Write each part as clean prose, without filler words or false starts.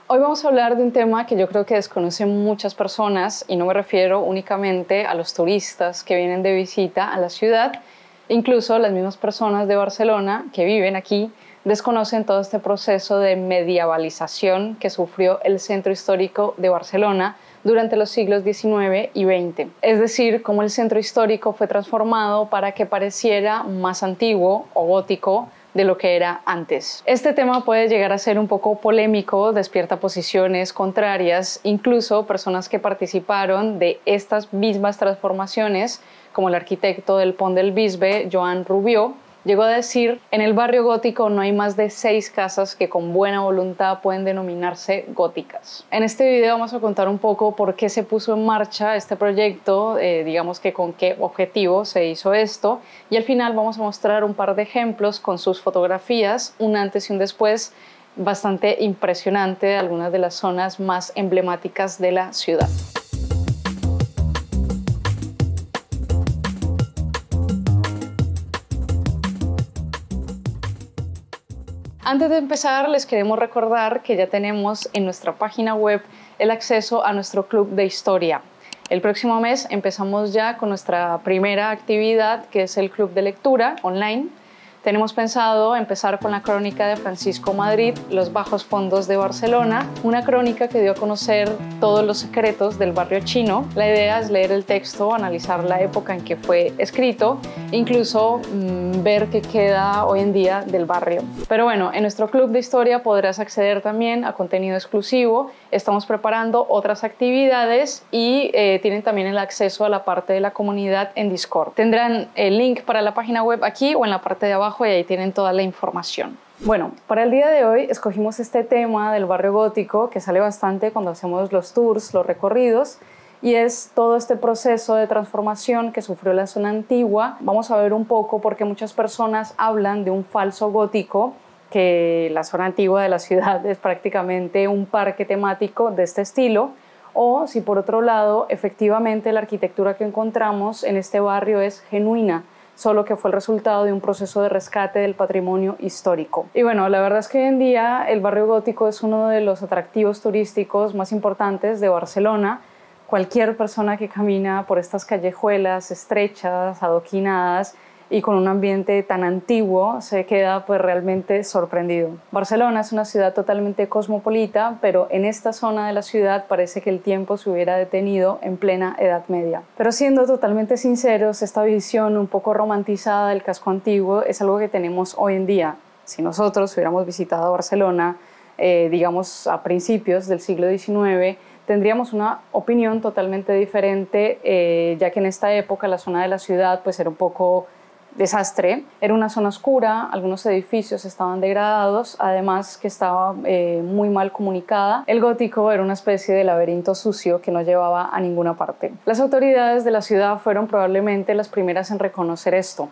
Hoy vamos a hablar de un tema que yo creo que desconocen muchas personas y no me refiero únicamente a los turistas que vienen de visita a la ciudad, incluso las mismas personas de Barcelona que viven aquí desconocen todo este proceso de medievalización que sufrió el centro histórico de Barcelona durante los siglos XIX y XX. Es decir, cómo el centro histórico fue transformado para que pareciera más antiguo o gótico de lo que era antes. Este tema puede llegar a ser un poco polémico, despierta posiciones contrarias, incluso personas que participaron de estas mismas transformaciones, como el arquitecto del Pont del Bisbe, Joan Rubió, llegó a decir: en el barrio gótico no hay más de 6 casas que con buena voluntad pueden denominarse góticas. En este video vamos a contar un poco por qué se puso en marcha este proyecto, digamos que con qué objetivo se hizo esto, y al final vamos a mostrar un par de ejemplos con sus fotografías, un antes y un después, bastante impresionante de algunas de las zonas más emblemáticas de la ciudad. Antes de empezar, les queremos recordar que ya tenemos en nuestra página web el acceso a nuestro club de historia. El próximo mes empezamos ya con nuestra primera actividad, que es el club de lectura online. Tenemos pensado empezar con la crónica de Francisco Madrid, Los bajos fondos de Barcelona, una crónica que dio a conocer todos los secretos del barrio chino. La idea es leer el texto, analizar la época en que fue escrito, incluso ver qué queda hoy en día del barrio. Pero bueno, en nuestro club de historia podrás acceder también a contenido exclusivo. Estamos preparando otras actividades y tienen también el acceso a la parte de la comunidad en Discord. Tendrán el link para la página web aquí o en la parte de abajo, y ahí tienen toda la información. Bueno, para el día de hoy escogimos este tema del barrio gótico que sale bastante cuando hacemos los tours, los recorridos, y es todo este proceso de transformación que sufrió la zona antigua. Vamos a ver un poco porque muchas personas hablan de un falso gótico, que la zona antigua de la ciudad es prácticamente un parque temático de este estilo, o si por otro lado efectivamente la arquitectura que encontramos en este barrio es genuina, solo que fue el resultado de un proceso de rescate del patrimonio histórico. Y bueno, la verdad es que hoy en día el barrio gótico es uno de los atractivos turísticos más importantes de Barcelona. Cualquier persona que camina por estas callejuelas estrechas, adoquinadas y con un ambiente tan antiguo se queda pues realmente sorprendido. Barcelona es una ciudad totalmente cosmopolita, pero en esta zona de la ciudad parece que el tiempo se hubiera detenido en plena Edad Media. Pero siendo totalmente sinceros, esta visión un poco romantizada del casco antiguo es algo que tenemos hoy en día. Si nosotros hubiéramos visitado Barcelona, digamos a principios del siglo XIX, tendríamos una opinión totalmente diferente, ya que en esta época la zona de la ciudad pues era un poco desastre. Era una zona oscura, algunos edificios estaban degradados, además que estaba muy mal comunicada. El gótico era una especie de laberinto sucio que no llevaba a ninguna parte. Las autoridades de la ciudad fueron probablemente las primeras en reconocer esto.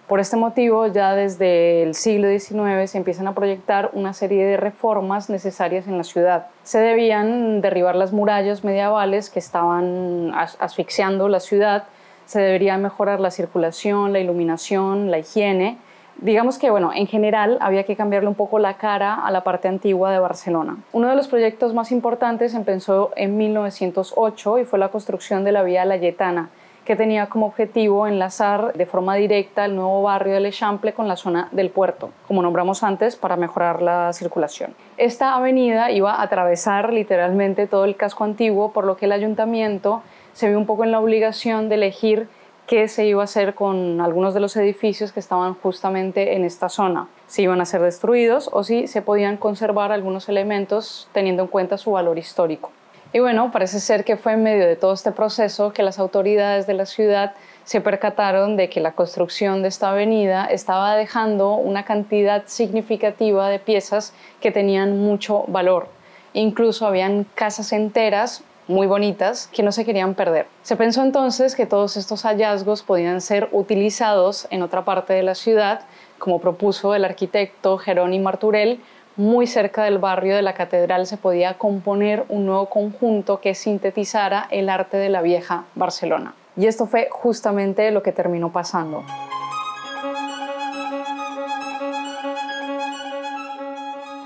Por este motivo, ya desde el siglo XIX se empiezan a proyectar una serie de reformas necesarias en la ciudad. Se debían derribar las murallas medievales que estaban asfixiando la ciudad. Se debería mejorar la circulación, la iluminación, la higiene. Digamos que, bueno, en general había que cambiarle un poco la cara a la parte antigua de Barcelona. Uno de los proyectos más importantes empezó en 1908 y fue la construcción de la Vía Laietana, que tenía como objetivo enlazar de forma directa el nuevo barrio del Eixample con la zona del puerto, como nombramos antes, para mejorar la circulación. Esta avenida iba a atravesar literalmente todo el casco antiguo, por lo que el ayuntamiento se vio un poco en la obligación de elegir qué se iba a hacer con algunos de los edificios que estaban justamente en esta zona. Si iban a ser destruidos o si se podían conservar algunos elementos teniendo en cuenta su valor histórico. Y bueno, parece ser que fue en medio de todo este proceso que las autoridades de la ciudad se percataron de que la construcción de esta avenida estaba dejando una cantidad significativa de piezas que tenían mucho valor. Incluso habían casas enteras muy bonitas que no se querían perder. Se pensó entonces que todos estos hallazgos podían ser utilizados en otra parte de la ciudad, como propuso el arquitecto Jeroni Martorell. Muy cerca del barrio de la Catedral se podía componer un nuevo conjunto que sintetizara el arte de la vieja Barcelona. Y esto fue justamente lo que terminó pasando.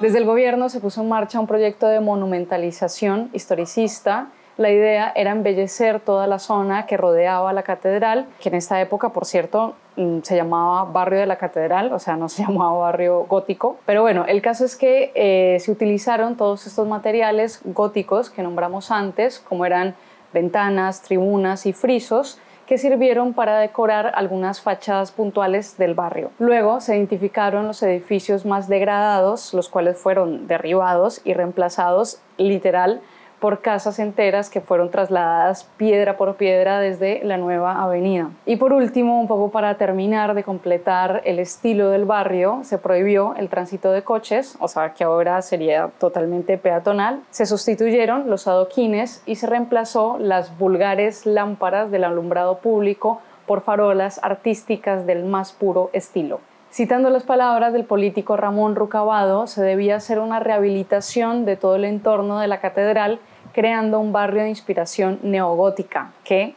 Desde el gobierno se puso en marcha un proyecto de monumentalización historicista. La idea era embellecer toda la zona que rodeaba la catedral, que en esta época, por cierto, se llamaba Barrio de la Catedral, o sea, no se llamaba Barrio Gótico. Pero bueno, el caso es que se utilizaron todos estos materiales góticos que nombramos antes, como eran ventanas, tribunas y frisos, que sirvieron para decorar algunas fachadas puntuales del barrio. Luego se identificaron los edificios más degradados, los cuales fueron derribados y reemplazados literal por casas enteras que fueron trasladadas piedra por piedra desde la nueva avenida. Y por último, un poco para terminar de completar el estilo del barrio, se prohibió el tránsito de coches, o sea que ahora sería totalmente peatonal. Se sustituyeron los adoquines y se reemplazó las vulgares lámparas del alumbrado público por farolas artísticas del más puro estilo. Citando las palabras del político Ramón Rucabado, se debía hacer una rehabilitación de todo el entorno de la catedral, creando un barrio de inspiración neogótica que,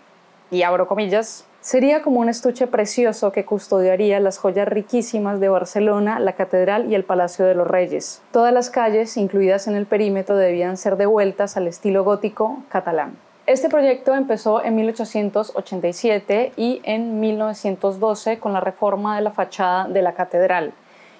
y abro comillas, sería como un estuche precioso que custodiaría las joyas riquísimas de Barcelona, la catedral y el Palacio de los Reyes. Todas las calles, incluidas en el perímetro, debían ser devueltas al estilo gótico catalán. Este proyecto empezó en 1887 y en 1912 con la reforma de la fachada de la catedral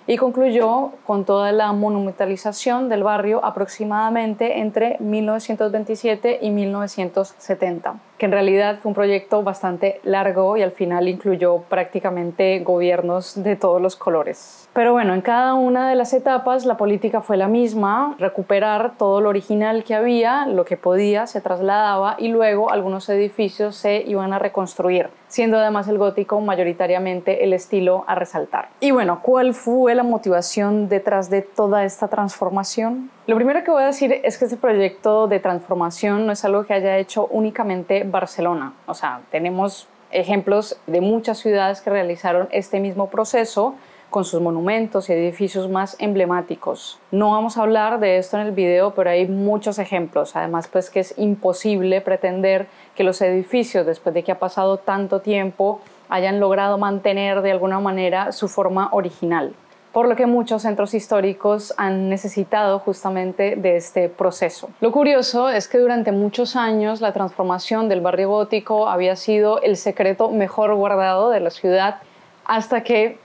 y concluyó con toda la monumentalización del barrio aproximadamente entre 1927 y 1970, que en realidad fue un proyecto bastante largo y al final incluyó prácticamente gobiernos de todos los colores. Pero bueno, en cada una de las etapas la política fue la misma: recuperar todo lo original que había, lo que podía se trasladaba y luego algunos edificios se iban a reconstruir, siendo además el gótico mayoritariamente el estilo a resaltar. Y bueno, ¿cuál fue la motivación detrás de toda esta transformación? Lo primero que voy a decir es que este proyecto de transformación no es algo que haya hecho únicamente Barcelona. O sea, tenemos ejemplos de muchas ciudades que realizaron este mismo proceso con sus monumentos y edificios más emblemáticos. No vamos a hablar de esto en el video, pero hay muchos ejemplos. Además, pues que es imposible pretender que los edificios, después de que ha pasado tanto tiempo, hayan logrado mantener de alguna manera su forma original. Por lo que muchos centros históricos han necesitado justamente de este proceso. Lo curioso es que durante muchos años la transformación del barrio gótico había sido el secreto mejor guardado de la ciudad, hasta que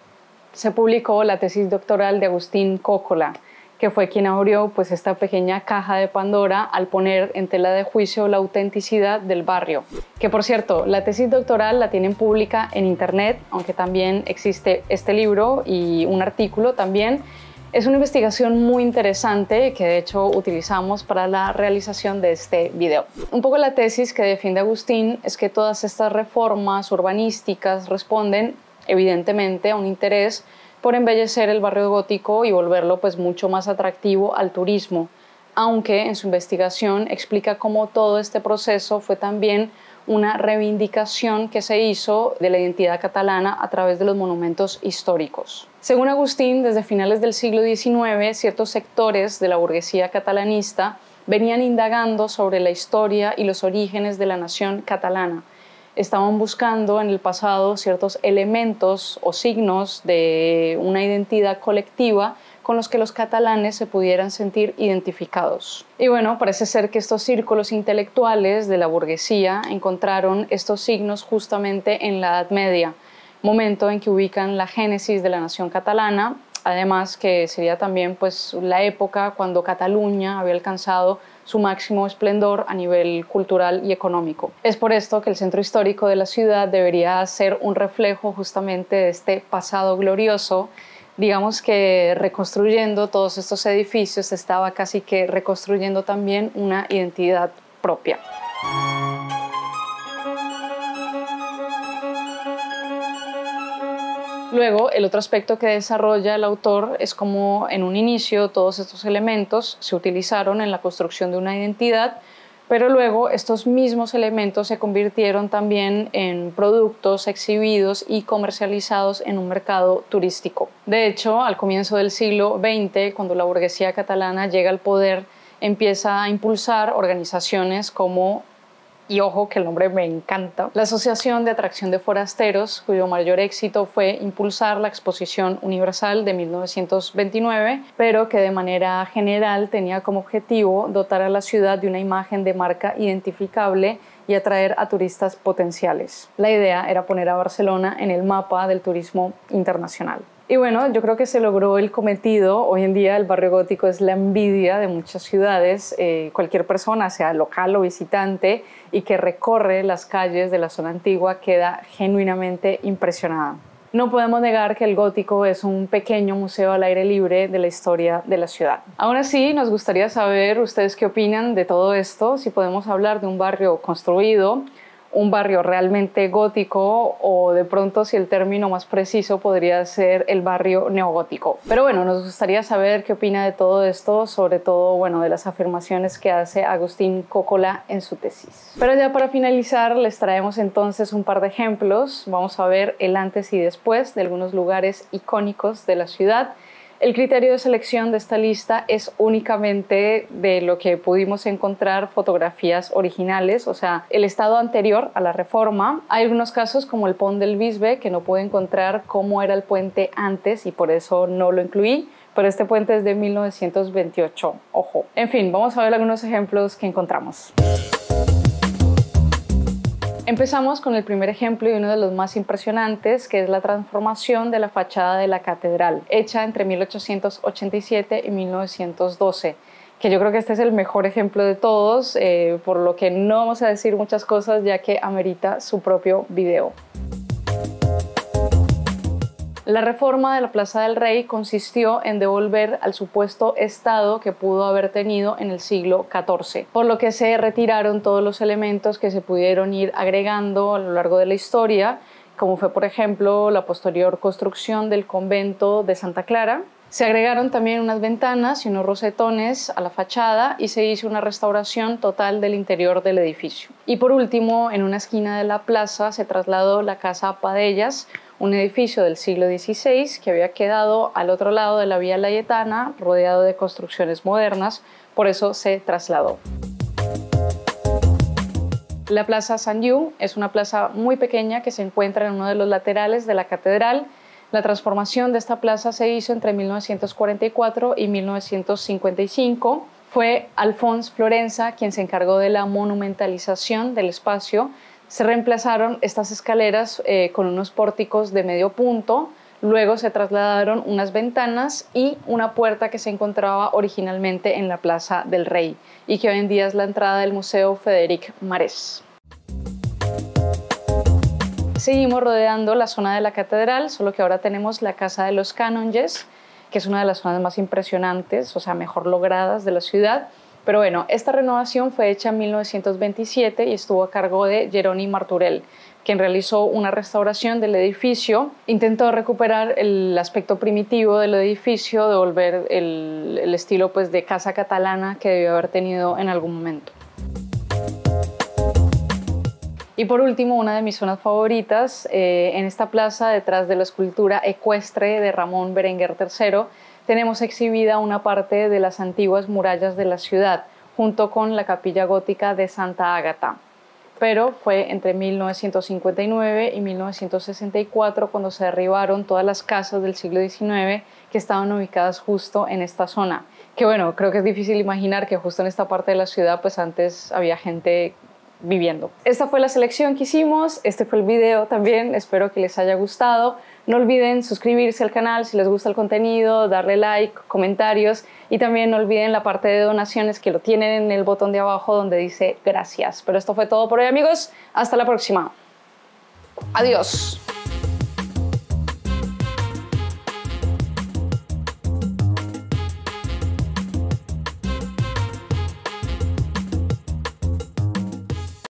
se publicó la tesis doctoral de Agustín Coppola, que fue quien abrió pues esta pequeña caja de Pandora al poner en tela de juicio la autenticidad del barrio. Que por cierto, la tesis doctoral la tienen pública en internet, aunque también existe este libro y un artículo también. Es una investigación muy interesante que de hecho utilizamos para la realización de este video. Un poco la tesis que defiende Agustín es que todas estas reformas urbanísticas responden evidentemente a un interés por embellecer el barrio gótico y volverlo pues mucho más atractivo al turismo, aunque en su investigación explica cómo todo este proceso fue también una reivindicación que se hizo de la identidad catalana a través de los monumentos históricos. Según Agustín, desde finales del siglo XIX, ciertos sectores de la burguesía catalanista venían indagando sobre la historia y los orígenes de la nación catalana. Estaban buscando en el pasado ciertos elementos o signos de una identidad colectiva con los que los catalanes se pudieran sentir identificados. Y bueno, parece ser que estos círculos intelectuales de la burguesía encontraron estos signos justamente en la Edad Media, momento en que ubican la génesis de la nación catalana, además que sería también pues la época cuando Cataluña había alcanzado su máximo esplendor a nivel cultural y económico. Es por esto que el centro histórico de la ciudad debería ser un reflejo justamente de este pasado glorioso. Digamos que reconstruyendo todos estos edificios estaba casi que reconstruyendo también una identidad propia. Luego, el otro aspecto que desarrolla el autor es cómo en un inicio todos estos elementos se utilizaron en la construcción de una identidad, pero luego estos mismos elementos se convirtieron también en productos exhibidos y comercializados en un mercado turístico. De hecho, al comienzo del siglo XX, cuando la burguesía catalana llega al poder, empieza a impulsar organizaciones como y ojo que el nombre me encanta, la Asociación de Atracción de Forasteros, cuyo mayor éxito fue impulsar la Exposición Universal de 1929, pero que de manera general tenía como objetivo dotar a la ciudad de una imagen de marca identificable y atraer a turistas potenciales. La idea era poner a Barcelona en el mapa del turismo internacional. Y bueno, yo creo que se logró el cometido. Hoy en día el barrio gótico es la envidia de muchas ciudades. Cualquier persona, sea local o visitante, y que recorre las calles de la zona antigua queda genuinamente impresionada. No podemos negar que el gótico es un pequeño museo al aire libre de la historia de la ciudad. Aún así, nos gustaría saber ustedes qué opinan de todo esto, si podemos hablar de un barrio construido, un barrio realmente gótico, o de pronto si el término más preciso podría ser el barrio neogótico. Pero bueno, nos gustaría saber qué opina de todo esto, sobre todo bueno, de las afirmaciones que hace Agustín Coppola en su tesis. Pero ya para finalizar les traemos entonces un par de ejemplos. Vamos a ver el antes y después de algunos lugares icónicos de la ciudad. El criterio de selección de esta lista es únicamente de lo que pudimos encontrar fotografías originales, o sea, el estado anterior a la reforma. Hay algunos casos como el Pont del Bisbe que no pude encontrar cómo era el puente antes y por eso no lo incluí, pero este puente es de 1928, ojo. En fin, vamos a ver algunos ejemplos que encontramos. Empezamos con el primer ejemplo y uno de los más impresionantes, que es la transformación de la fachada de la catedral, hecha entre 1887 y 1912, que yo creo que este es el mejor ejemplo de todos, por lo que no vamos a decir muchas cosas ya que amerita su propio video. La reforma de la Plaza del Rey consistió en devolver al supuesto estado que pudo haber tenido en el siglo XIV, por lo que se retiraron todos los elementos que se pudieron ir agregando a lo largo de la historia, como fue por ejemplo la posterior construcción del convento de Santa Clara. Se agregaron también unas ventanas y unos rosetones a la fachada y se hizo una restauración total del interior del edificio. Y por último, en una esquina de la plaza se trasladó la Casa Padellas, un edificio del siglo XVI que había quedado al otro lado de la Vía Layetana, rodeado de construcciones modernas, por eso se trasladó. La Plaza Sant Lluc es una plaza muy pequeña que se encuentra en uno de los laterales de la catedral. La transformación de esta plaza se hizo entre 1944 y 1955. Fue Alfons Florensa quien se encargó de la monumentalización del espacio. Se reemplazaron estas escaleras con unos pórticos de medio punto, luego se trasladaron unas ventanas y una puerta que se encontraba originalmente en la Plaza del Rey y que hoy en día es la entrada del Museo Frederic Marès. Seguimos rodeando la zona de la catedral, solo que ahora tenemos la Casa de los Canonges, que es una de las zonas más impresionantes, o sea, mejor logradas de la ciudad. Pero bueno, esta renovación fue hecha en 1927 y estuvo a cargo de Jeroni Martorell, quien realizó una restauración del edificio. Intentó recuperar el aspecto primitivo del edificio, devolver el estilo pues, de casa catalana que debió haber tenido en algún momento. Y por último, una de mis zonas favoritas, en esta plaza, detrás de la escultura ecuestre de Ramón Berenguer III, tenemos exhibida una parte de las antiguas murallas de la ciudad, junto con la capilla gótica de Santa Ágata. Pero fue entre 1959 y 1964 cuando se derribaron todas las casas del siglo XIX que estaban ubicadas justo en esta zona. Que bueno, creo que es difícil imaginar que justo en esta parte de la ciudad pues antes había gente viviendo. Esta fue la selección que hicimos, este fue el video también, espero que les haya gustado. No olviden suscribirse al canal si les gusta el contenido, darle like, comentarios y también no olviden la parte de donaciones que lo tienen en el botón de abajo donde dice gracias. Pero esto fue todo por hoy amigos, hasta la próxima. Adiós.